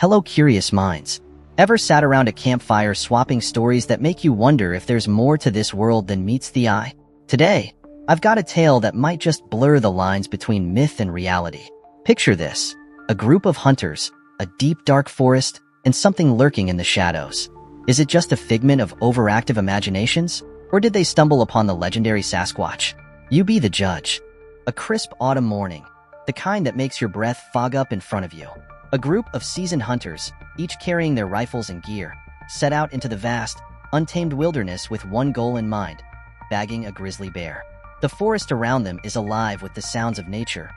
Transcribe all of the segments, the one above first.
Hello, curious minds. Ever sat around a campfire swapping stories that make you wonder if there's more to this world than meets the eye? Today, I've got a tale that might just blur the lines between myth and reality. Picture this: a group of hunters, a deep dark forest, and something lurking in the shadows. Is it just a figment of overactive imaginations? Or did they stumble upon the legendary Sasquatch? You be the judge. A crisp autumn morning, the kind that makes your breath fog up in front of you. A group of seasoned hunters, each carrying their rifles and gear, set out into the vast, untamed wilderness with one goal in mind: bagging a grizzly bear. The forest around them is alive with the sounds of nature: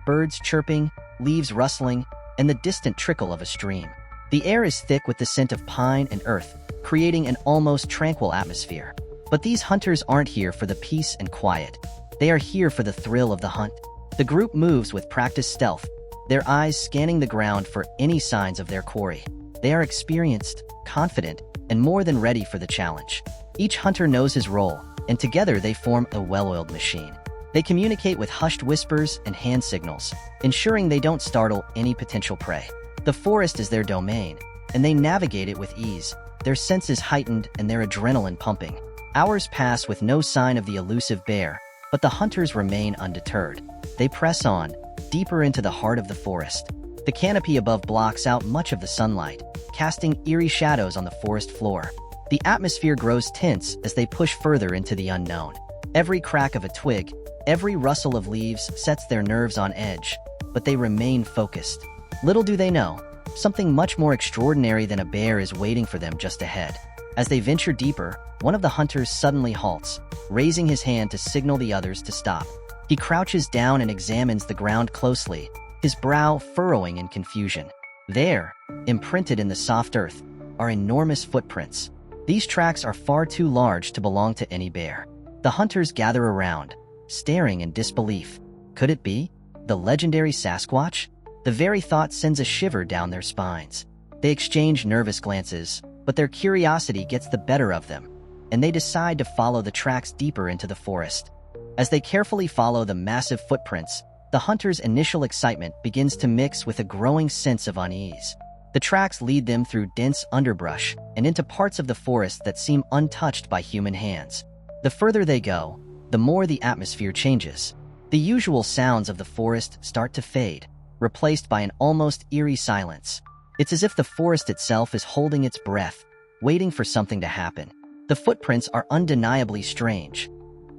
birds chirping, leaves rustling, and the distant trickle of a stream. The air is thick with the scent of pine and earth, creating an almost tranquil atmosphere. But these hunters aren't here for the peace and quiet. They are here for the thrill of the hunt. The group moves with practiced stealth, their eyes scanning the ground for any signs of their quarry. They are experienced, confident, and more than ready for the challenge. Each hunter knows his role, and together they form a well-oiled machine. They communicate with hushed whispers and hand signals, ensuring they don't startle any potential prey. The forest is their domain, and they navigate it with ease, their senses heightened and their adrenaline pumping. Hours pass with no sign of the elusive bear, but the hunters remain undeterred. They press on, deeper into the heart of the forest. The canopy above blocks out much of the sunlight, casting eerie shadows on the forest floor. The atmosphere grows tense as they push further into the unknown. Every crack of a twig, every rustle of leaves sets their nerves on edge, but they remain focused. Little do they know, something much more extraordinary than a bear is waiting for them just ahead. As they venture deeper, one of the hunters suddenly halts, raising his hand to signal the others to stop. He crouches down and examines the ground closely, his brow furrowing in confusion. There, imprinted in the soft earth, are enormous footprints. These tracks are far too large to belong to any bear. The hunters gather around, staring in disbelief. Could it be the legendary Sasquatch? The very thought sends a shiver down their spines. They exchange nervous glances, but their curiosity gets the better of them, and they decide to follow the tracks deeper into the forest. As they carefully follow the massive footprints, the hunters' initial excitement begins to mix with a growing sense of unease. The tracks lead them through dense underbrush and into parts of the forest that seem untouched by human hands. The further they go, the more the atmosphere changes. The usual sounds of the forest start to fade, replaced by an almost eerie silence. It's as if the forest itself is holding its breath, waiting for something to happen. The footprints are undeniably strange.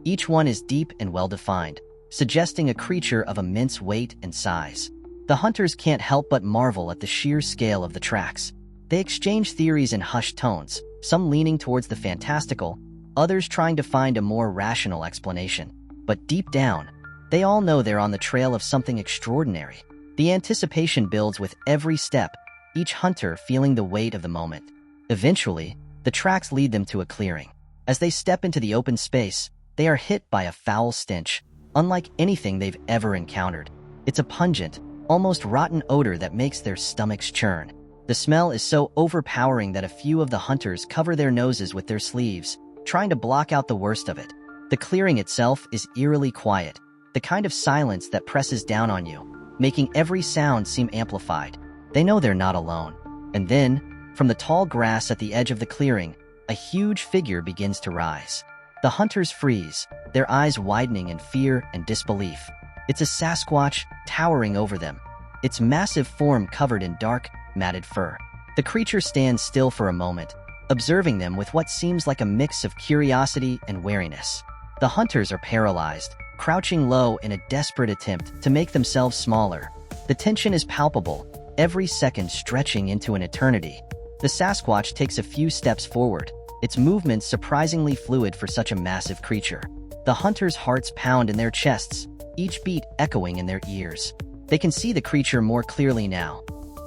Each one is deep and well-defined, suggesting a creature of immense weight and size. The hunters can't help but marvel at the sheer scale of the tracks. They exchange theories in hushed tones, some leaning towards the fantastical, others trying to find a more rational explanation. But deep down, they all know they're on the trail of something extraordinary. The anticipation builds with every step, each hunter feeling the weight of the moment. Eventually, the tracks lead them to a clearing. As they step into the open space, they are hit by a foul stench, unlike anything they've ever encountered. It's a pungent, almost rotten odor that makes their stomachs churn. The smell is so overpowering that a few of the hunters cover their noses with their sleeves, trying to block out the worst of it. The clearing itself is eerily quiet, the kind of silence that presses down on you, making every sound seem amplified. They know they're not alone. And then, from the tall grass at the edge of the clearing, a huge figure begins to rise. The hunters freeze, their eyes widening in fear and disbelief. It's a Sasquatch towering over them, its massive form covered in dark, matted fur. The creature stands still for a moment, observing them with what seems like a mix of curiosity and wariness. The hunters are paralyzed, crouching low in a desperate attempt to make themselves smaller. The tension is palpable, every second stretching into an eternity. The Sasquatch takes a few steps forward, its movements surprisingly fluid for such a massive creature. The hunters' hearts pound in their chests, each beat echoing in their ears. They can see the creature more clearly now.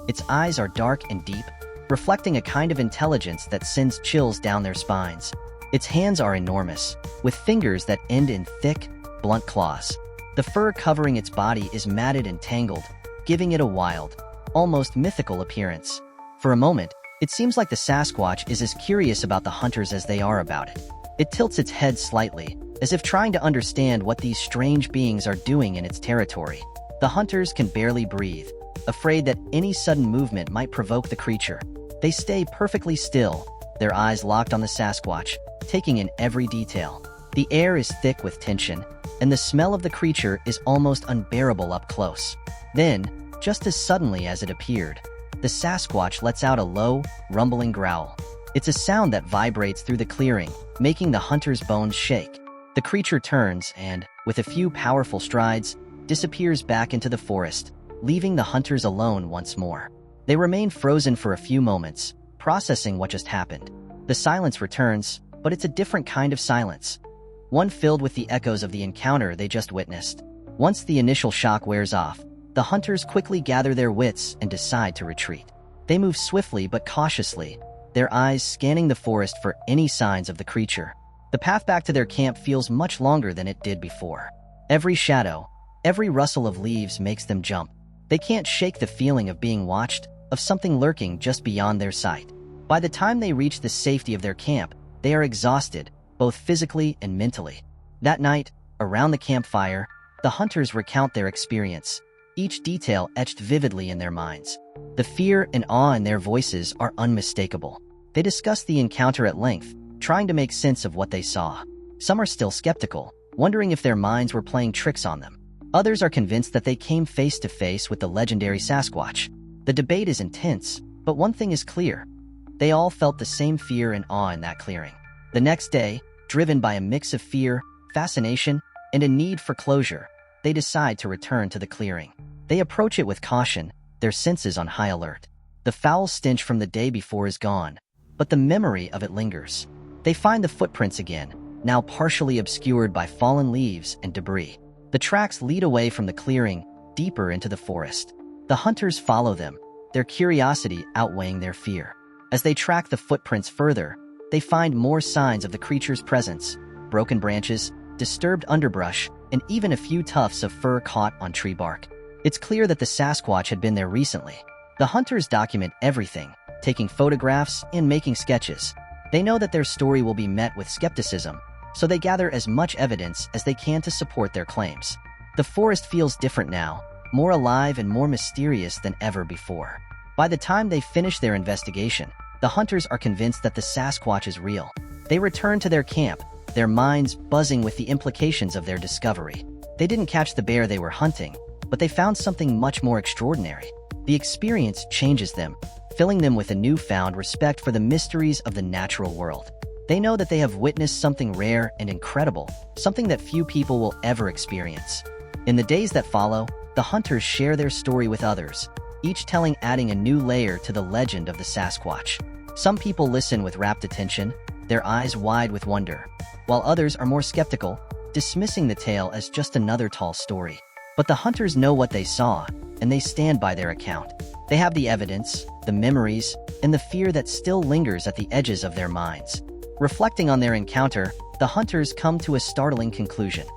Its eyes are dark and deep, reflecting a kind of intelligence that sends chills down their spines. Its hands are enormous, with fingers that end in thick, blunt claws. The fur covering its body is matted and tangled, giving it a wild, almost mythical appearance. For a moment, it seems like the Sasquatch is as curious about the hunters as they are about it. It tilts its head slightly, as if trying to understand what these strange beings are doing in its territory. The hunters can barely breathe, afraid that any sudden movement might provoke the creature. They stay perfectly still, their eyes locked on the Sasquatch, taking in every detail. The air is thick with tension, and the smell of the creature is almost unbearable up close. Then, just as suddenly as it appeared, the Sasquatch lets out a low, rumbling growl. It's a sound that vibrates through the clearing, making the hunter's bones shake. The creature turns and, with a few powerful strides, disappears back into the forest, leaving the hunters alone once more. They remain frozen for a few moments, processing what just happened. The silence returns, but it's a different kind of silence. One filled with the echoes of the encounter they just witnessed. Once the initial shock wears off, the hunters quickly gather their wits and decide to retreat. They move swiftly but cautiously, their eyes scanning the forest for any signs of the creature. The path back to their camp feels much longer than it did before. Every shadow, every rustle of leaves makes them jump. They can't shake the feeling of being watched, of something lurking just beyond their sight. By the time they reach the safety of their camp, they are exhausted, both physically and mentally. That night, around the campfire, the hunters recount their experience, each detail etched vividly in their minds. The fear and awe in their voices are unmistakable. They discuss the encounter at length, trying to make sense of what they saw. Some are still skeptical, wondering if their minds were playing tricks on them. Others are convinced that they came face to face with the legendary Sasquatch. The debate is intense, but one thing is clear. They all felt the same fear and awe in that clearing. The next day, driven by a mix of fear, fascination, and a need for closure, they decide to return to the clearing. They approach it with caution, their senses on high alert. The foul stench from the day before is gone, but the memory of it lingers. They find the footprints again, now partially obscured by fallen leaves and debris. The tracks lead away from the clearing, deeper into the forest. The hunters follow them, their curiosity outweighing their fear. As they track the footprints further, they find more signs of the creature's presence: broken branches, disturbed underbrush, and even a few tufts of fur caught on tree bark. It's clear that the Sasquatch had been there recently. The hunters document everything, taking photographs and making sketches. They know that their story will be met with skepticism, so they gather as much evidence as they can to support their claims. The forest feels different now, more alive and more mysterious than ever before. By the time they finish their investigation, the hunters are convinced that the Sasquatch is real. They return to their camp, their minds buzzing with the implications of their discovery. They didn't catch the bear they were hunting, but they found something much more extraordinary. The experience changes them, filling them with a newfound respect for the mysteries of the natural world. They know that they have witnessed something rare and incredible, something that few people will ever experience. In the days that follow, the hunters share their story with others, each telling adding a new layer to the legend of the Sasquatch. Some people listen with rapt attention, their eyes wide with wonder, while others are more skeptical, dismissing the tale as just another tall story. But the hunters know what they saw, and they stand by their account. They have the evidence, the memories, and the fear that still lingers at the edges of their minds. Reflecting on their encounter, the hunters come to a startling conclusion.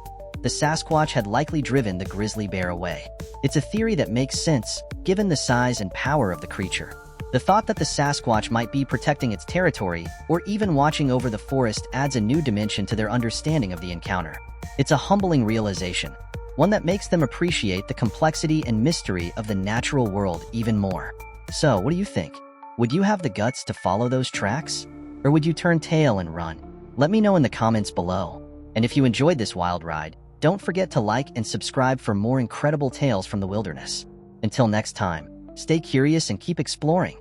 The Sasquatch had likely driven the grizzly bear away. It's a theory that makes sense, given the size and power of the creature. The thought that the Sasquatch might be protecting its territory, or even watching over the forest, adds a new dimension to their understanding of the encounter. It's a humbling realization, one that makes them appreciate the complexity and mystery of the natural world even more. So, what do you think? Would you have the guts to follow those tracks? Or would you turn tail and run? Let me know in the comments below. And if you enjoyed this wild ride, don't forget to like and subscribe for more incredible tales from the wilderness. Until next time, stay curious and keep exploring.